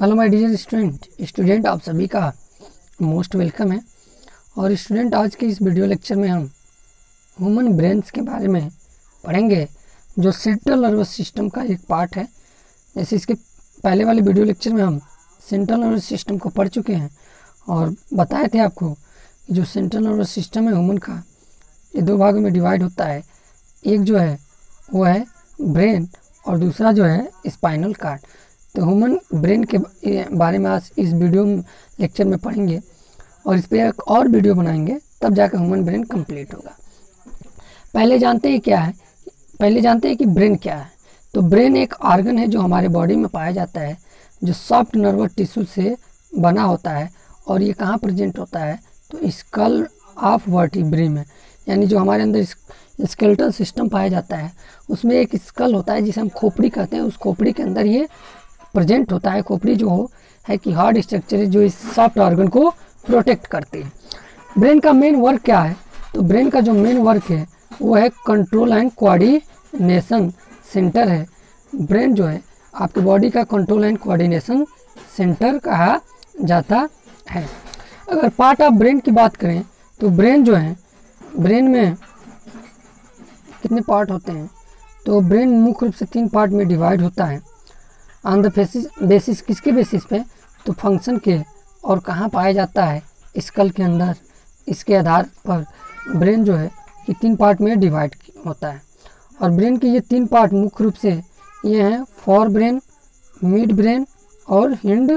Hello my dear student आप सभी का मोस्ट वेलकम है। और स्टूडेंट, आज के इस वीडियो लेक्चर में हम ह्यूमन ब्रेन्स के बारे में पढ़ेंगे, जो सेंट्रल नर्वस सिस्टम का एक पार्ट है। जैसे इसके पहले वाले वीडियो लेक्चर में हम सेंट्रल नर्वस सिस्टम को पढ़ चुके हैं और बताए थे आपको कि जो सेंट्रल नर्वस सिस्टम है ह्यूमन का, ये दो भागों में डिवाइड होता है। एक जो है वो है ब्रेन और दूसरा जो है स्पाइनल कार्ड। तो ह्यूमन ब्रेन के बारे में आज इस वीडियो लेक्चर में पढ़ेंगे और इस पर एक और वीडियो बनाएंगे, तब जाकर ह्यूमन ब्रेन कंप्लीट होगा। पहले जानते हैं कि ब्रेन क्या है। तो ब्रेन एक ऑर्गन है जो हमारे बॉडी में पाया जाता है, जो सॉफ्ट नर्वस टिश्यू से बना होता है। और ये कहाँ प्रेजेंट होता है? तो स्कल ऑफ वर्टिब्रे में, यानी जो हमारे अंदर स्केलेटल सिस्टम पाया जाता है उसमें एक स्कल होता है जिसे हम खोपड़ी कहते हैं। उस खोपड़ी के अंदर ये प्रेजेंट होता है। खोपड़ी जो है कि हार्ड स्ट्रक्चर है जो इस सॉफ्ट ऑर्गन को प्रोटेक्ट करती है। ब्रेन का मेन वर्क क्या है? तो ब्रेन का जो मेन वर्क है वो है कंट्रोल एंड कोऑर्डिनेशन सेंटर है। ब्रेन जो है आपके बॉडी का कंट्रोल एंड कोऑर्डिनेशन सेंटर कहा जाता है। अगर पार्ट ऑफ ब्रेन की बात करें तो ब्रेन जो है, ब्रेन में कितने पार्ट होते हैं? तो ब्रेन मुख्य रूप से 3 पार्ट में डिवाइड होता है। ऑन द बेसिस, किसके बेसिस पे? तो फंक्शन के। और कहाँ पाया जाता है? स्कल के अंदर। इसके आधार पर ब्रेन जो है कि 3 पार्ट में डिवाइड होता है। और ब्रेन के ये 3 पार्ट मुख्य रूप से ये हैं फोर ब्रेन, मिड ब्रेन और हिंड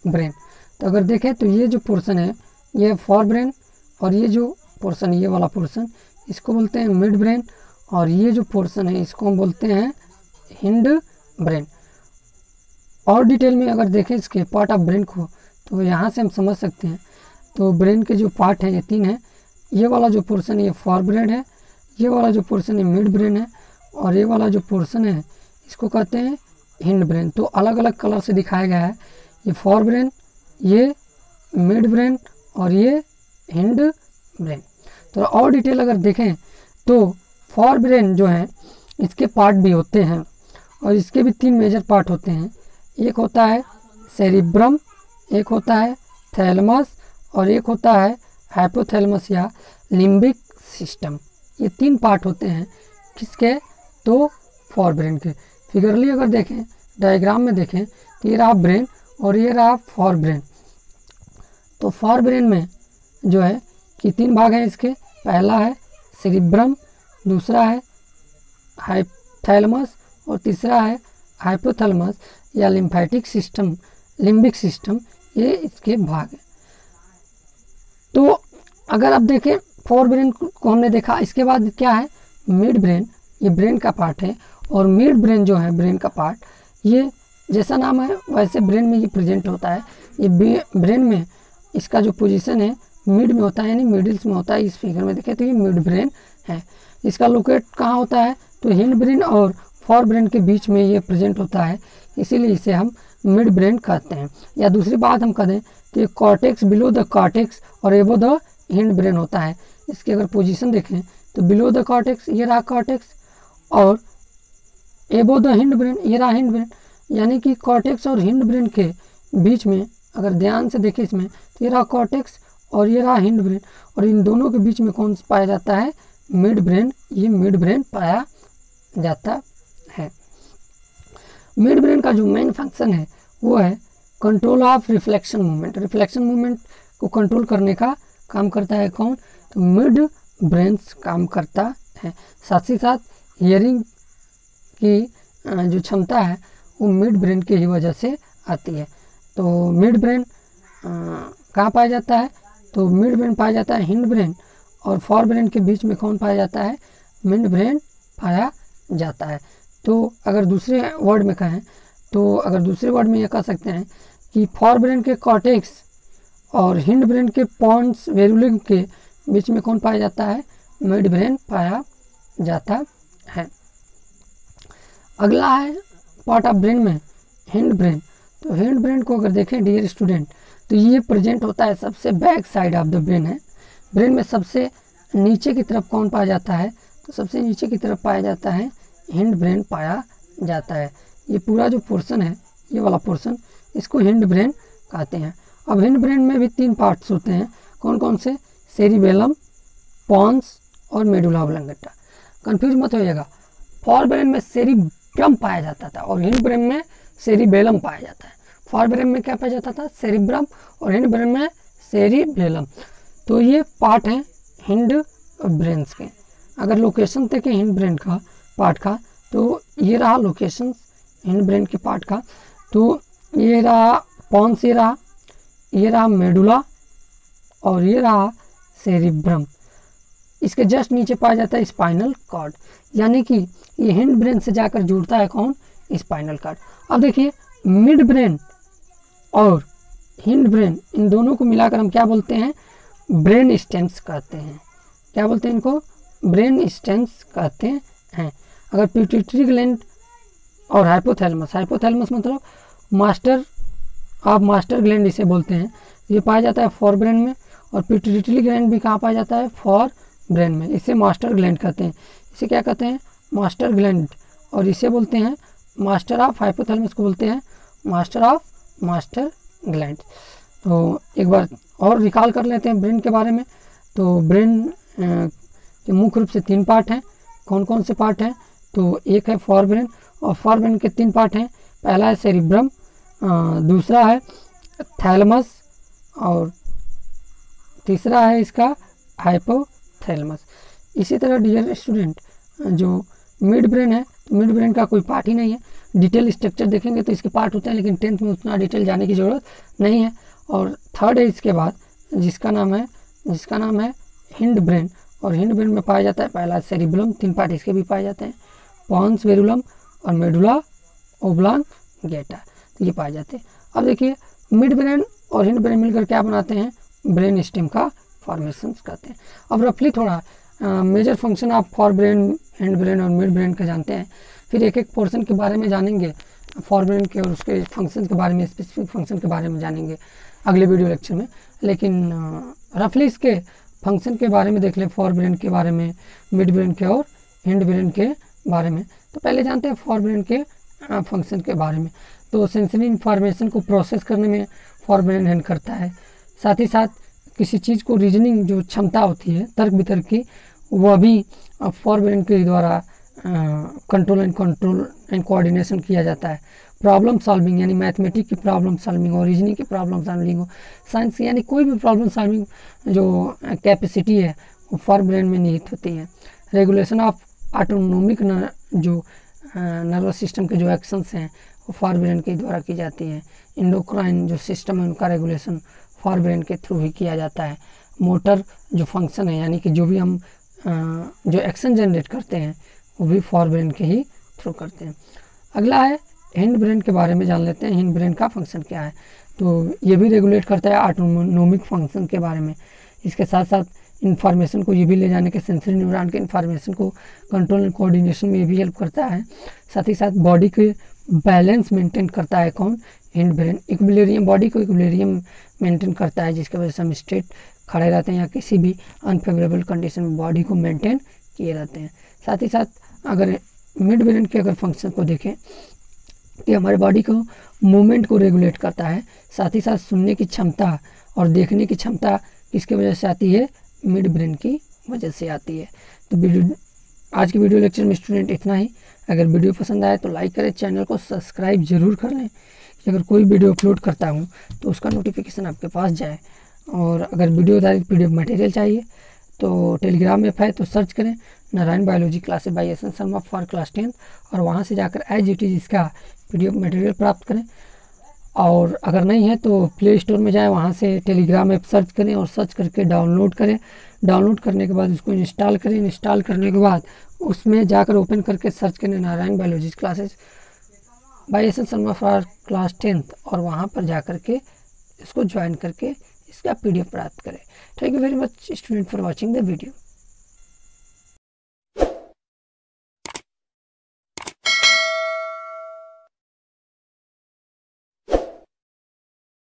ब्रेन। तो अगर देखें तो ये जो पोर्शन है ये फोर ब्रेन, और ये जो पोर्शन, ये वाला पोर्शन, इसको बोलते हैं मिड ब्रेन, और ये जो पोर्शन है इसको हम बोलते हैं हिंड ब्रेन। और डिटेल में अगर देखें इसके पार्ट ऑफ ब्रेन को तो यहाँ से हम समझ सकते हैं। तो ब्रेन के जो पार्ट हैं ये 3 हैं। ये वाला जो पोर्शन है ये फोर ब्रेन है, ये वाला जो पोर्शन है मिड ब्रेन है, और ये वाला जो पोर्शन है इसको कहते हैं हिंड ब्रेन। तो अलग अलग कलर से दिखाया गया है। ये फोर ब्रेन, ये मिड ब्रेन और ये हिंड ब्रेन। तो और डिटेल अगर देखें तो फोर ब्रेन जो है इसके पार्ट भी होते हैं, और इसके भी 3 मेजर पार्ट होते हैं। एक होता है सेरिब्रम, एक होता है थैलेमस, और एक होता है हाइपोथैलेमस या लिम्बिक सिस्टम। ये 3 पार्ट होते हैं किसके? तो फोर ब्रेन के। फिगरली अगर देखें, डायग्राम में देखें तो ये रहा ब्रेन और ये रहा फोर ब्रेन। तो फोर ब्रेन में जो है कि 3 भाग हैं इसके। पहला है सेरिब्रम, दूसरा है थैलेमस और तीसरा है हाइपोथैलेमस या लिम्फेटिक सिस्टम, लिम्बिक सिस्टम। ये इसके भाग है। तो अगर आप देखें फोर ब्रेन को हमने देखा, इसके बाद क्या है? Mid brain. ये ब्रेन का पार्ट है, और मिड ब्रेन जो है ब्रेन का पार्ट, ये जैसा नाम है वैसे ब्रेन में ये प्रेजेंट होता है। ये ब्रेन में इसका जो पोजीशन है मिड में होता है, यानी मिडिल्स में होता है। इस फिगर में देखें तो ये मिड ब्रेन है। इसका लोकेट कहाँ होता है? तो हिंड ब्रेन और फोर ब्रेन के बीच में ये प्रेजेंट होता है, इसीलिए इसे हम मिड ब्रेन कहते हैं। या दूसरी बात हम कहें तो ये कॉर्टेक्स, बिलो द कॉर्टेक्स और एबो द हिंड ब्रेन होता है। इसकी अगर पोजीशन देखें तो बिलो द कॉर्टेक्स ये रहा कॉर्टेक्स, और एबो द हिंड ब्रेन ये रहा हिंड ब्रेन। यानी कि कॉर्टेक्स और हिंड ब्रेन के बीच में अगर ध्यान से देखें इसमें तो ये रहा कॉर्टेक्स और ये रहा हिंड ब्रेन, और इन दोनों के बीच में कौन सा पाया जाता है? Mid brain. ये मिड ब्रेन पाया जाता है। मिड ब्रेन का जो मेन फंक्शन है वो है control of reflection movement. Reflection movement को कंट्रोल करने का काम करता है कौन? तो मिड ब्रेन काम करता है। साथ ही साथ हियरिंग की जो क्षमता है वो मिड ब्रेन की ही वजह से आती है। तो मिड ब्रेन कहाँ पाया जाता है? तो मिड ब्रेन पाया जाता है हिंड ब्रेन, और फोर ब्रेन के बीच में कौन पाया जाता है? मिड ब्रेन पाया जाता है। तो अगर दूसरे वर्ड में कहें तो अगर दूसरे वर्ड में ये कह सकते हैं कि फोर ब्रेन के कॉर्टेक्स और हिंड ब्रेन के पॉन्स वेरुलिंग के बीच में कौन पाया जाता है? मिड ब्रेन पाया जाता है। अगला है पार्ट ऑफ ब्रेन में हिंड ब्रेन। तो हिंड ब्रेन को अगर देखें डियर स्टूडेंट तो ये प्रेजेंट होता है सबसे back side of the brain है। ब्रेन में सबसे नीचे की तरफ कौन पाया जाता है? तो सबसे नीचे की तरफ पाया जाता है हिंड ब्रेन पाया जाता है। ये पूरा जो पोर्शन है, ये वाला पोर्शन, इसको हिंड ब्रेन कहते हैं। अब हिंड ब्रेन में भी 3 पार्ट्स होते हैं, कौन कौन से? सेरिबेलम, पॉन्स और मेडुला ऑब्लांगेटा। कंफ्यूज मत होइएगा, फॉर ब्रेन में सेरिब्रम पाया जाता था और हिंड ब्रेन में सेरिबेलम पाया जाता है। फॉर ब्रेन में क्या पाया जाता था? सेरिब्रम, और हिंड ब्रेन में सेरिबेलम। तो ये पार्ट हैं हिंड ब्रेन्स के। अगर लोकेशन देखें हिंड ब्रेन का पार्ट का, तो ये रहा लोकेशन हिंड ब्रेन के पार्ट का। तो ये रहा पॉन्स, ये रहा मेडुला और ये रहा सेरिब्रम। इसके जस्ट नीचे पाया जाता है स्पाइनल कॉर्ड, यानी कि ये हिंड ब्रेन से जाकर जुड़ता है कौन? Spinal cord. अब देखिए मिड ब्रेन और हिंड ब्रेन, इन दोनों को मिलाकर हम क्या बोलते हैं? ब्रेन स्टेम्स कहते हैं। क्या बोलते हैं इनको? ब्रेन स्टेम्स कहते हैं। अगर पिट्यूटरी ग्लैंड और हाइपोथैलेमस, हाइपोथैलेमस मतलब मास्टर, आप मास्टर ग्लैंड इसे बोलते हैं, ये पाया जाता है फॉर ब्रेन में, और पिट्यूटरी ग्लैंड भी कहाँ पाया जाता है? फॉर ब्रेन में। इसे मास्टर ग्लैंड कहते हैं। इसे क्या कहते हैं? Master gland. और इसे बोलते हैं मास्टर ऑफ, हाइपोथैलेमस को बोलते हैं मास्टर ऑफ मास्टर ग्लैंड। तो एक बार और रिकॉल कर लेते हैं ब्रेन के बारे में। तो ब्रेन के मुख्य रूप से 3 पार्ट हैं। कौन कौन से पार्ट हैं? तो एक है फॉर ब्रेन, और फॉर ब्रेन के 3 पार्ट हैं। पहला है सेरिब्रम, दूसरा है थैलेमस, और तीसरा है इसका हाइपोथैलेमस। इसी तरह डियर स्टूडेंट, जो मिड ब्रेन है, तो मिड ब्रेन का कोई पार्ट ही नहीं है। डिटेल स्ट्रक्चर देखेंगे तो इसके पार्ट होते हैं, लेकिन 10th में उतना डिटेल जाने की ज़रूरत नहीं है। और थर्ड है इसके बाद, जिसका नाम है हिंड ब्रेन, और हिंड ब्रेन में पाया जाता है पहला सेरिबेलम, 3 पार्ट इसके भी पाए जाते हैं, पॉन्स वेरुलम और मेडुला ओब्लांगेटा, तो ये पाए जाते हैं। अब देखिए मिड ब्रेन और हिंड ब्रेन मिलकर क्या बनाते हैं? ब्रेन स्टेम का फॉर्मेशन करते हैं। अब रफली थोड़ा मेजर फंक्शन आप फॉर ब्रेन, हिंड ब्रेन और मिड ब्रेन का जानते हैं, फिर एक एक पोर्शन के बारे में जानेंगे फॉर ब्रेन के, और उसके फंक्शन के बारे में, स्पेसिफिक फंक्शन के बारे में जानेंगे अगले वीडियो लेक्चर में। लेकिन रफली इसके फंक्शन के बारे में देख लें, फॉर ब्रेन के बारे में, मिड ब्रेन के और हिंड ब्रेन के बारे में। तो पहले जानते हैं फॉर ब्रेन के फंक्शन के बारे में। तो सेंसरी इंफॉर्मेशन को प्रोसेस करने में फॉर ब्रेन हेल्प करता है। साथ ही साथ किसी चीज़ को रीजनिंग जो क्षमता होती है, तर्क वितर्क की, वह भी फॉर ब्रेन के द्वारा कंट्रोल एंड कोऑर्डिनेशन किया जाता है। प्रॉब्लम सॉल्विंग यानी मैथमेटिक्स की प्रॉब्लम सॉल्विंग हो, रीजनिंग की प्रॉब्लम सॉल्विंग हो, साइंस यानी कोई भी प्रॉब्लम सॉल्विंग जो कैपेसिटी है वो फॉर ब्रेन में निहित होती है। रेगुलेशन ऑफ ऑटोनोमिक जो नर्वस सिस्टम के जो एक्शंस हैं वो फॉर ब्रेन के द्वारा की जाती हैं। इंडोक्राइन जो सिस्टम है उनका रेगुलेशन फॉर ब्रेन के थ्रू ही किया जाता है। मोटर जो फंक्शन है यानी कि जो भी हम जो एक्शन जनरेट करते हैं वो भी फॉर ब्रेन के ही थ्रू करते हैं। अगला है हिंड ब्रेन के बारे में जान लेते हैं। हिंड ब्रेन का फंक्शन क्या है? तो ये भी रेगुलेट करता है ऑटोनोमिक फंक्शन के बारे में। इसके साथ साथ इन्फॉर्मेशन को ये भी ले जाने के, सेंसरी न्यूरॉन के इन्फॉर्मेशन को कंट्रोल एंड कोऑर्डिनेशन में ये भी हेल्प करता है। साथ ही साथ बॉडी के बैलेंस मेंटेन करता है कौन? Hind brain. इक्विलिब्रियम, बॉडी को इक्विलिब्रियम मेंटेन करता है, जिसकी वजह से हम स्ट्रेट खड़े रहते हैं या किसी भी अनफेवरेबल कंडीशन में बॉडी को मेंटेन किए रहते हैं। साथ ही साथ अगर मिड ब्रेन के अगर फंक्शन को देखें तो हमारे बॉडी को मूवमेंट को रेगुलेट करता है। साथ ही साथ सुनने की क्षमता और देखने की क्षमता किसकी वजह से आती है? मिड ब्रेन की वजह से आती है। तो आज की वीडियो लेक्चर में स्टूडेंट इतना ही। अगर वीडियो पसंद आए तो लाइक करें, चैनल को सब्सक्राइब जरूर कर लें कि अगर कोई वीडियो अपलोड करता हूँ तो उसका नोटिफिकेशन आपके पास जाए। और अगर वीडियो आधारित PDF मटेरियल चाहिए तो टेलीग्राम ऐप है तो सर्च करें Narayan biology classes by S N Sharma for class 10 और वहाँ से जाकर एज इट इज़ इसका PDF मटेरियल प्राप्त करें। और अगर नहीं है तो प्ले स्टोर में जाएं, वहाँ से टेलीग्राम ऐप सर्च करें और सर्च करके डाउनलोड करें। डाउनलोड करने के बाद उसको इंस्टॉल करें। इंस्टॉल करने के बाद उसमें जाकर ओपन करके सर्च करें Narayan biology classes by S N Sharma for class 10 और वहाँ पर जा कर के इसको ज्वाइन करके इसका PDF प्राप्त करें। Thank you very much student for watching the video.